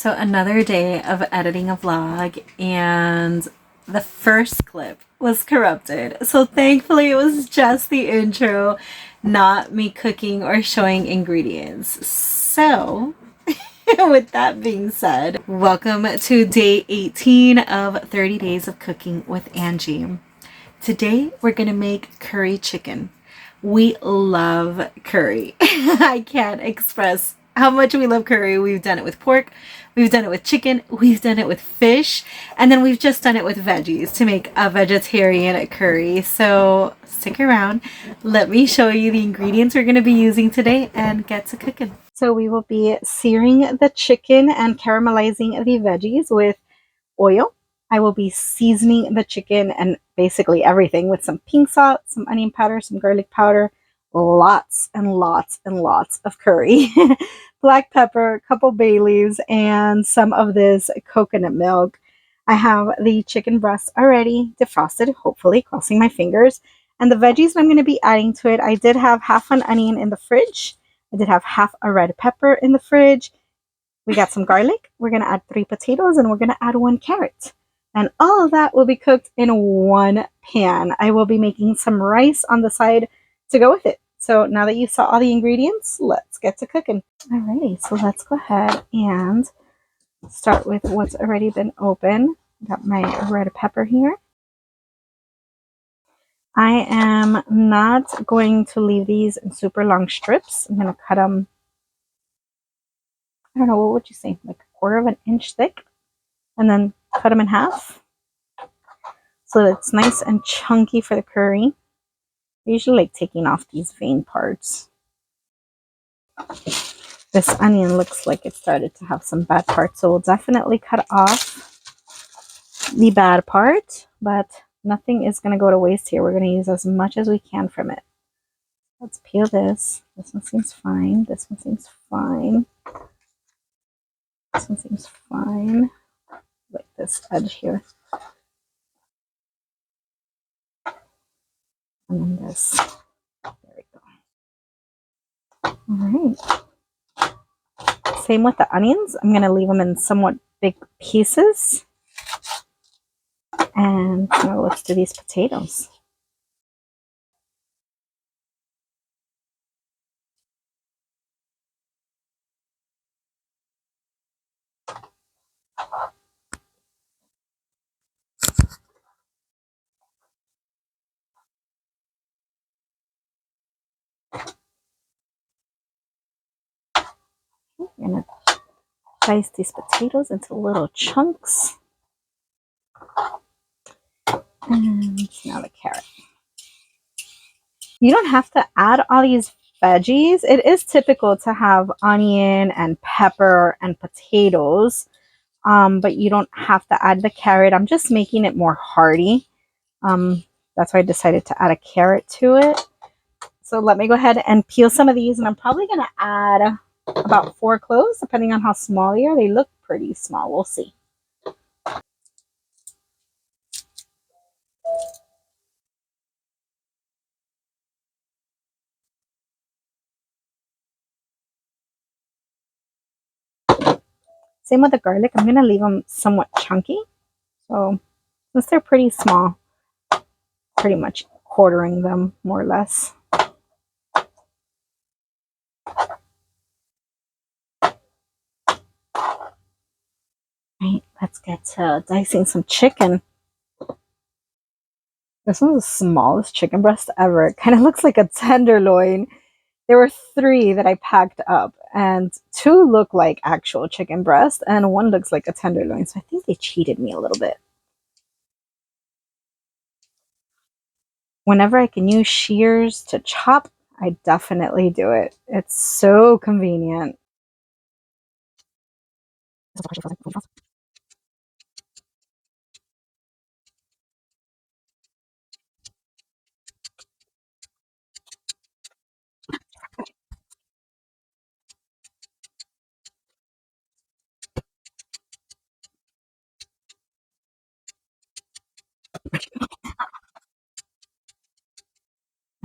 So another day of editing a vlog, and the first clip was corrupted. So thankfully it was just the intro, not me cooking or showing ingredients. So with that being said, welcome to day 18 of 30 days of cooking with Angie. Today we're gonna make curry chicken. We love curry. I can't express how much we love curry. We've done it with pork, we've done it with chicken, we've done it with fish, and then we've just done it with veggies to make a vegetarian curry. So stick around. Let me show you the ingredients we're going to be using today and get to cooking. So we will be searing the chicken and caramelizing the veggies with oil. I will be seasoning the chicken and basically everything with some pink salt, some onion powder, some garlic powder, lots and lots and lots of curry, black pepper, a couple bay leaves, and some of this coconut milk. I have the chicken breast already defrosted, hopefully, crossing my fingers. And the veggies I'm going to be adding to it, I did have half an onion in the fridge. I did have half a red pepper in the fridge. We got some garlic. We're going to add 3 potatoes and we're going to add 1 carrot. And all of that will be cooked in one pan. I will be making some rice on the side to go with it. So now that you saw all the ingredients, let's get to cooking. Alrighty, so let's go ahead and start with what's already been open. Got my red pepper here. I am not going to leave these in super long strips. I'm going to cut them, I don't know, what would you say, like 1/4 of an inch thick, and then cut them in half so that it's nice and chunky for the curry. I usually like taking off these vein parts. This onion looks like it started to have some bad parts, so we'll definitely cut off the bad part, but nothing is going to go to waste here. We're going to use as much as we can from it. Let's peel this. This one seems fine. This one seems fine. This one seems fine. Like this edge here. And then this. There we go. All right. Same with the onions. I'm going to leave them in somewhat big pieces. And now let's do these potatoes. I'm going to slice these potatoes into little chunks. And now the carrot. You don't have to add all these veggies. It is typical to have onion and pepper and potatoes, but you don't have to add the carrot. I'm just making it more hearty. That's why I decided to add a carrot to it. So let me go ahead and peel some of these, and I'm probably going to add about 4 cloves, depending on how small they are. They look pretty small. We'll see. Same with the garlic. I'm going to leave them somewhat chunky. So since they're pretty small, pretty much quartering them more or less. Right, let's get to dicing some chicken. This one's the smallest chicken breast ever. It kind of looks like a tenderloin. There were 3 that I packed up, and 2 look like actual chicken breast, and 1 looks like a tenderloin. So I think they cheated me a little bit. Whenever I can use shears to chop, I definitely do it. It's so convenient.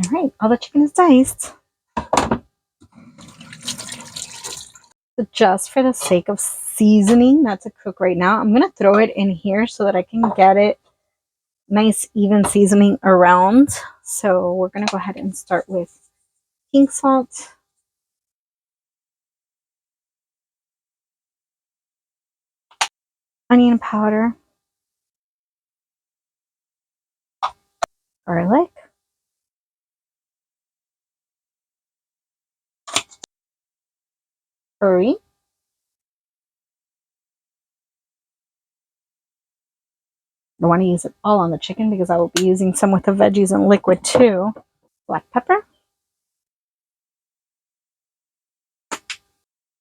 All right, all the chicken is diced. So just for the sake of seasoning, not to cook right now. I'm going to throw it in here so that I can get it nice, even seasoning around. So we're going to go ahead and start with pink salt. Onion powder. Garlic. Curry. I want to use it all on the chicken because I will be using some with the veggies and liquid too. Black pepper.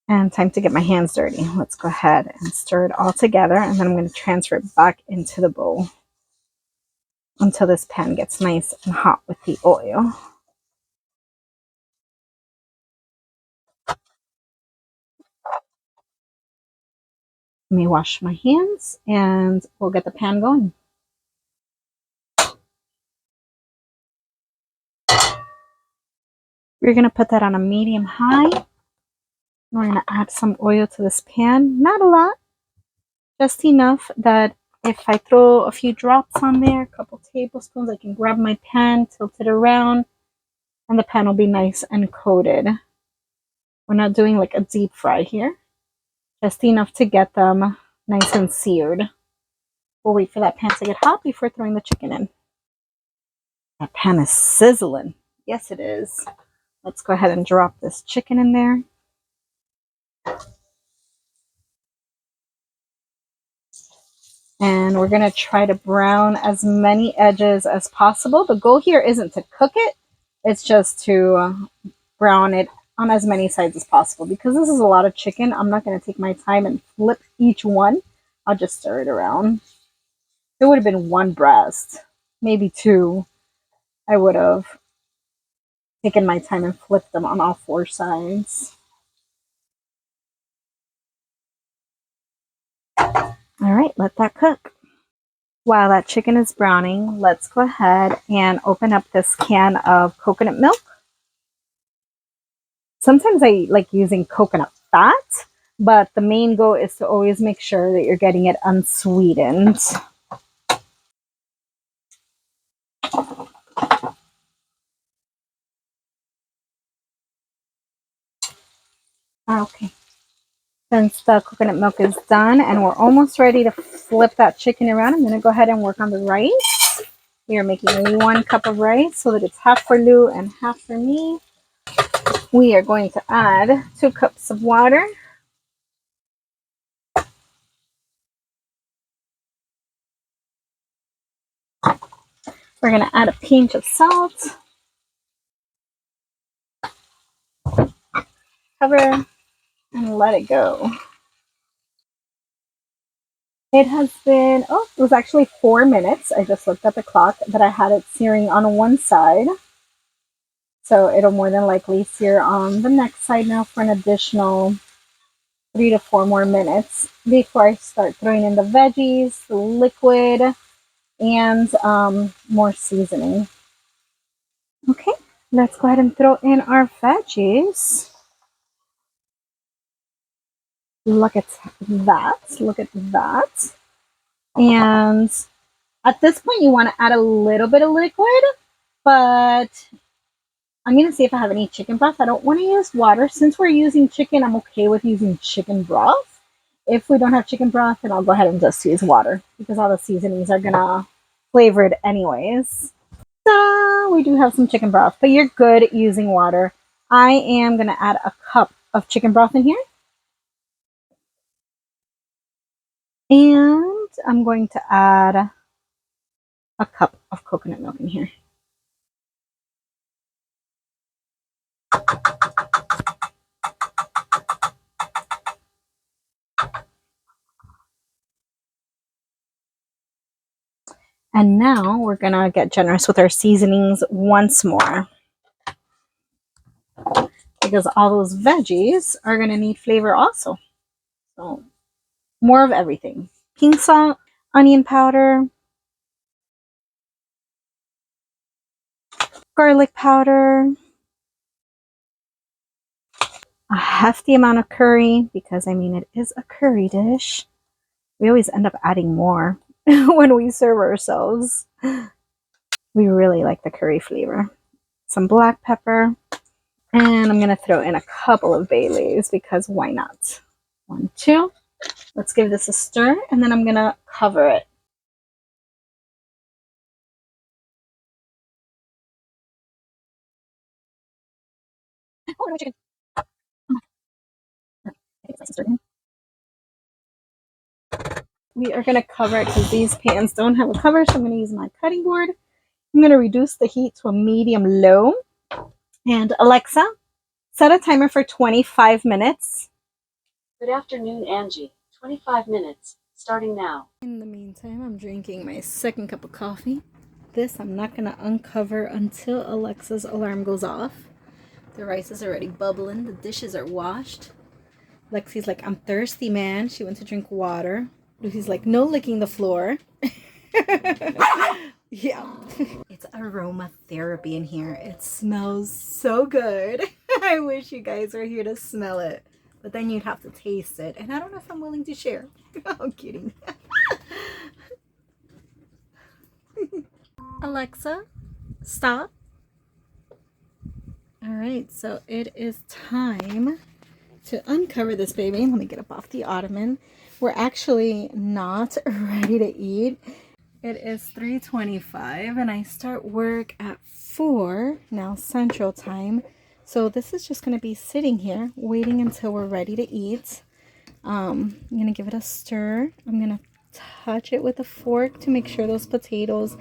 And time to get my hands dirty. Let's go ahead and stir it all together, and then I'm going to transfer it back into the bowl until this pan gets nice and hot with the oil. Let me wash my hands and we'll get the pan going. We're going to put that on a medium high. We're going to add some oil to this pan. Not a lot, just enough that if I throw a few drops on there, a couple tablespoons, I can grab my pan, tilt it around, and the pan will be nice and coated. We're not doing like a deep fry here, just enough to get them nice and seared. We'll wait for that pan to get hot before throwing the chicken in. That pan is sizzling. Yes, it is. Let's go ahead and drop this chicken in there. And we're going to try to brown as many edges as possible. The goal here isn't to cook it. It's just to brown it on as many sides as possible. Because this is a lot of chicken, I'm not going to take my time and flip each one. I'll just stir it around. It would have been one breast, maybe two. I would have taken my time and flipped them on all four sides. All right, let that cook. While that chicken is browning, let's go ahead and open up this can of coconut milk. Sometimes I like using coconut fat, but the main goal is to always make sure that you're getting it unsweetened. Okay. Since the coconut milk is done and we're almost ready to flip that chicken around, I'm going to go ahead and work on the rice. We are making 1 cup of rice so that it's half for Lou and half for me. We are going to add 2 cups of water. We're going to add a pinch of salt. Cover and let it go. It has been, it was actually 4 minutes. I just looked at the clock, but I had it searing on one side. So it'll more than likely sear on the next side now for an additional 3 to 4 more minutes before I start throwing in the veggies, the liquid, and more seasoning. Okay, let's go ahead and throw in our veggies. Look at that. Look at that. And at this point, you want to add a little bit of liquid, but I'm going to see if I have any chicken broth. I don't want to use water. Since we're using chicken, I'm okay with using chicken broth. If we don't have chicken broth, then I'll go ahead and just use water because all the seasonings are going to flavor it anyways. So we do have some chicken broth, but you're good using water. I am going to add a cup of chicken broth in here. And I'm going to add a cup of coconut milk in here. And now we're going to get generous with our seasonings once more. Because all those veggies are going to need flavor also. So more of everything. Pink salt, onion powder, garlic powder, a hefty amount of curry because, I mean, it is a curry dish. We always end up adding more when we serve ourselves. We really like the curry flavor. Some black pepper. And I'm going to throw in a couple of bay leaves because why not? 1, 2. Let's give this a stir, and then I'm going to cover it. Oh, no, chicken. I think it's nice and stirred in. We are going to cover it because these pans don't have a cover, so I'm going to use my cutting board. I'm going to reduce the heat to a medium low. And Alexa, set a timer for 25 minutes. Good afternoon, Angie. 25 minutes, starting now. In the meantime, I'm drinking my second cup of coffee. This I'm not going to uncover until Alexa's alarm goes off. The rice is already bubbling. The dishes are washed. Lexi's like, I'm thirsty, man. She went to drink water. Lucy's like, no licking the floor. Yeah. It's aromatherapy in here. It smells so good. I wish you guys were here to smell it. But then you'd have to taste it. And I don't know if I'm willing to share. I'm kidding. Alexa, stop. All right, so it is time to uncover this baby. Let me get up off the ottoman. We're actually not ready to eat. It is 3:25 and I start work at 4 now Central Time. So this is just going to be sitting here waiting until we're ready to eat. I'm going to give it a stir. I'm going to touch it with a fork to make sure those potatoes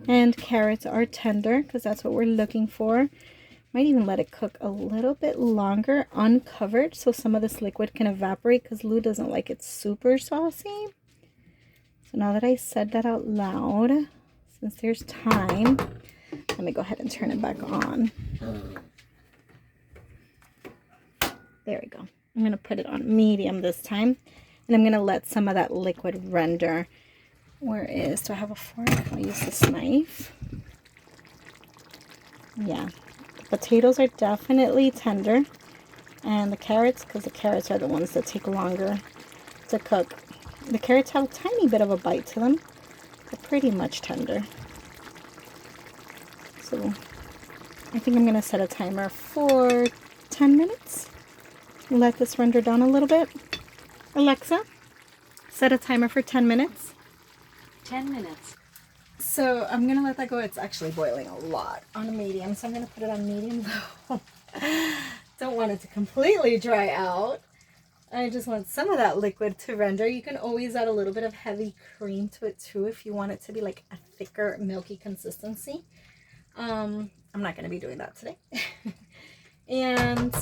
and carrots are tender because that's what we're looking for. Might even let it cook a little bit longer uncovered so some of this liquid can evaporate because Lou doesn't like it super saucy. So now that I said that out loud, since there's time, let me go ahead and turn it back on. There we go. I'm going to put it on medium this time. And I'm going to let some of that liquid render. Where is, do I have a fork? I'll use this knife. Yeah. The potatoes are definitely tender. And the carrots, because the carrots are the ones that take longer to cook. The carrots have a tiny bit of a bite to them. They're pretty much tender. So I think I'm going to set a timer for 10 minutes. Let this render down a little bit. Alexa, set a timer for 10 minutes. 10 minutes. So I'm going to let that go. It's actually boiling a lot on a medium. So I'm going to put it on medium low. Don't want it to completely dry out. I just want some of that liquid to render. You can always add a little bit of heavy cream to it too if you want it to be like a thicker, milky consistency. I'm not going to be doing that today. And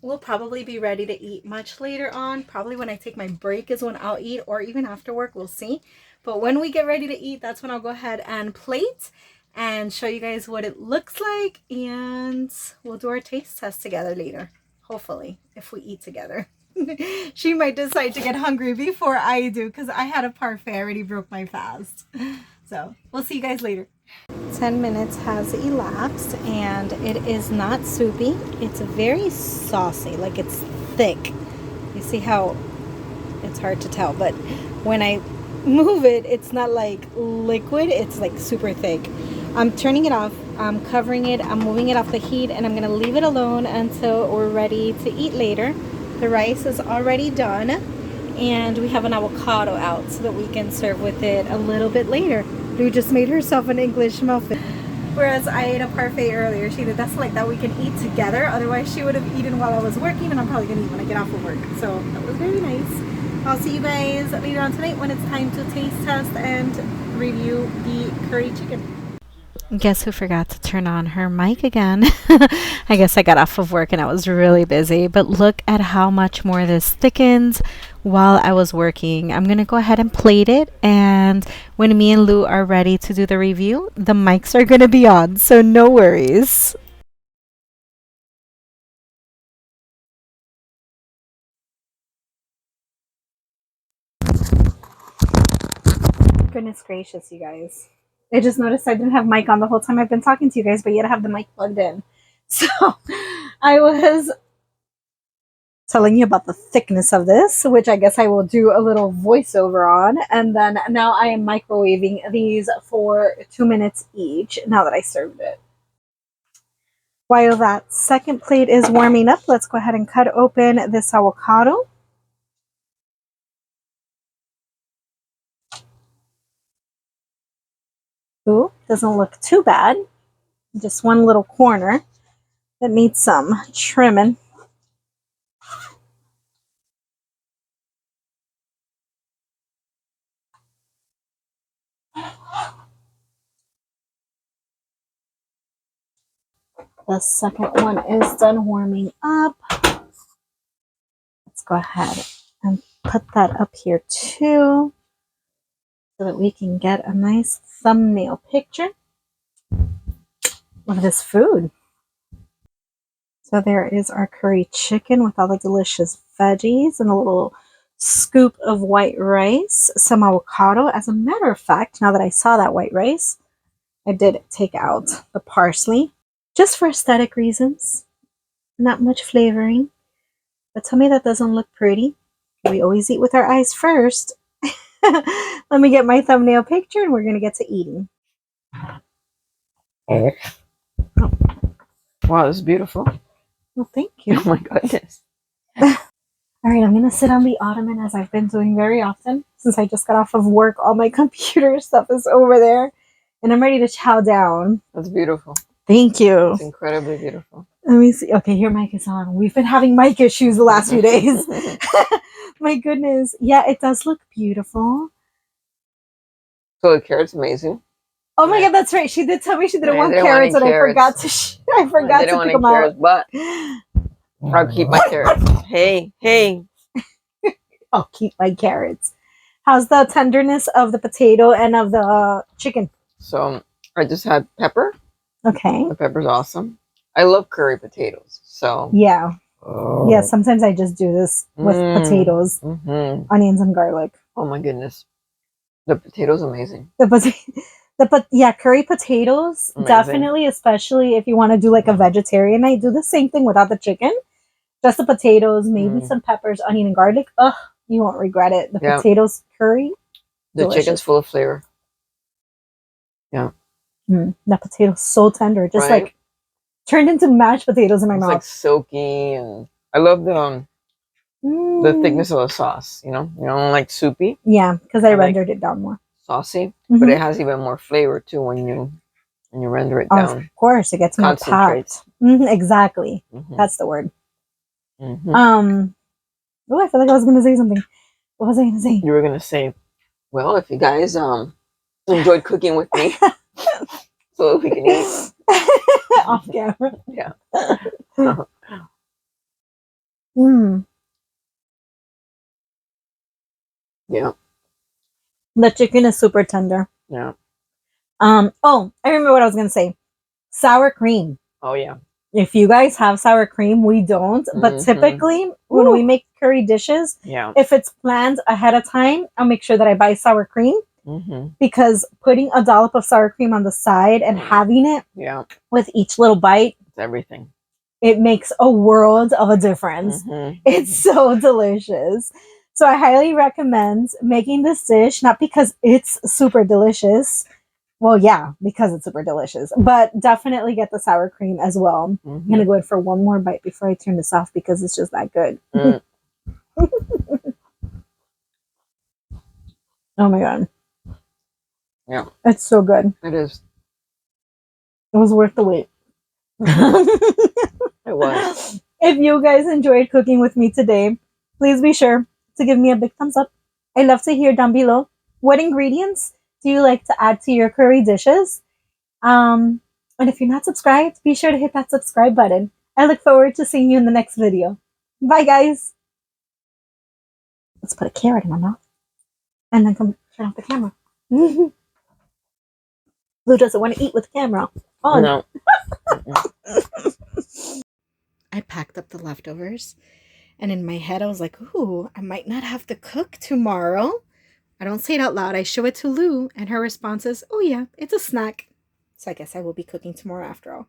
we'll probably be ready to eat much later on. Probably when I take my break is when I'll eat, or even after work, we'll see. But when we get ready to eat, that's when I'll go ahead and plate and show you guys what it looks like. And we'll do our taste test together later. Hopefully, if we eat together. She might decide to get hungry before I do because I had a parfait. I already broke my fast. So we'll see you guys later. 10 minutes has elapsed and it is not soupy. It's very saucy, like it's thick. You see how it's hard to tell, but when I move it, it's not like liquid, it's like super thick. I'm turning it off, I'm covering it, I'm moving it off the heat, and I'm gonna leave it alone until we're ready to eat later. The rice is already done and we have an avocado out so that we can serve with it a little bit later. Lou just made herself an English muffin. Whereas I ate a parfait earlier. She did that's like that we can eat together. Otherwise she would have eaten while I was working, and I'm probably gonna eat when I get off of work. So that was very nice. I'll see you guys later on tonight when it's time to taste test and review the curry chicken. Guess who forgot to turn on her mic again? I guess I got off of work and I was really busy, but look at how much more this thickens while I was working. I'm going to go ahead and plate it, and when me and Lou are ready to do the review, the mics are going to be on, so no worries. Goodness gracious, you guys. I just noticed I didn't have mic on the whole time I've been talking to you guys, but yet I have the mic plugged in. So I was telling you about the thickness of this, which I guess I will do a little voiceover on. And then now I am microwaving these for 2 minutes each now that I served it. While that second plate is warming up, let's go ahead and cut open this avocado. Ooh, doesn't look too bad. Just one little corner that needs some trimming. The second one is done warming up. Let's go ahead and put that up here too, so that we can get a nice thumbnail picture of this food. So there is our curry chicken with all the delicious veggies and a little scoop of white rice, some avocado. As a matter of fact, now that I saw that white rice, I did take out the parsley just for aesthetic reasons. Not much flavoring. But tell me that doesn't look pretty. We always eat with our eyes first. Let me get my thumbnail picture and we're going to get to eating. Oh. Wow, this is beautiful. Well, thank you. Oh my goodness. All right, I'm going to sit on the ottoman as I've been doing very often. Since I just got off of work, all my computer stuff is over there. And I'm ready to chow down. That's beautiful. Thank you. It's incredibly beautiful. Let me see. Okay, your mic is on. We've been having mic issues the last few days. My goodness. Yeah, it does look beautiful. So the carrot's amazing. Oh my God, that's right. She did tell me she didn't want didn't carrots, want and carrots. I forgot to. I forgot to pick them carrots, out. but I'll keep my carrots. Hey. I'll keep my carrots. How's the tenderness of the potato and of the chicken? So I just had pepper. Okay. The pepper's awesome. I love curry potatoes. So yeah. Oh. Yeah, sometimes I just do this with potatoes, onions, and garlic. Oh my goodness. The potato's amazing. Curry potatoes, amazing. Definitely, especially if you want to do like a vegetarian night, do the same thing without the chicken. Just the potatoes, maybe some peppers, onion, and garlic. Ugh, you won't regret it. The potatoes curry. The delicious. chicken's full of flavor. Yeah. That potato's so tender. Just like turned into mashed potatoes in my mouth. It's like silky, and I love the thickness of the sauce. You know, like soupy. Yeah, because I rendered it down more. Saucy, but it has even more flavor too when you render it down. Of course, it gets more packed. Exactly. That's the word. Oh, I feel like I was going to say something. What was I going to say? You were going to say, well, if you guys enjoyed cooking with me, so that we can eat off camera. Yeah. Yeah. The chicken is super tender. Yeah. Oh, I remember what I was going to say. Sour cream. Oh, yeah. If you guys have sour cream, we don't. But typically, when we make curry dishes, if it's planned ahead of time, I'll make sure that I buy sour cream. Because putting a dollop of sour cream on the side and having it with each little bite, it's everything. It makes a world of a difference. It's so delicious. So I highly recommend making this dish, not because it's super delicious. Well, yeah, because it's super delicious. But definitely get the sour cream as well. I'm going to go in for one more bite before I turn this off because it's just that good. Oh my God. Yeah. It's so good. It is. It was worth the wait. It was. If you guys enjoyed cooking with me today, please be sure to give me a big thumbs up. I'd love to hear down below what ingredients do you like to add to your curry dishes. And if you're not subscribed, be sure to hit that subscribe button. I look forward to seeing you in the next video. Bye, guys. Let's put a carrot in my mouth and then come turn off the camera. Lou doesn't want to eat with the camera on. No. I packed up the leftovers, and in my head I was like, ooh, I might not have to cook tomorrow. I don't say it out loud. I show it to Lou, and her response is, oh yeah, it's a snack. So I guess I will be cooking tomorrow after all.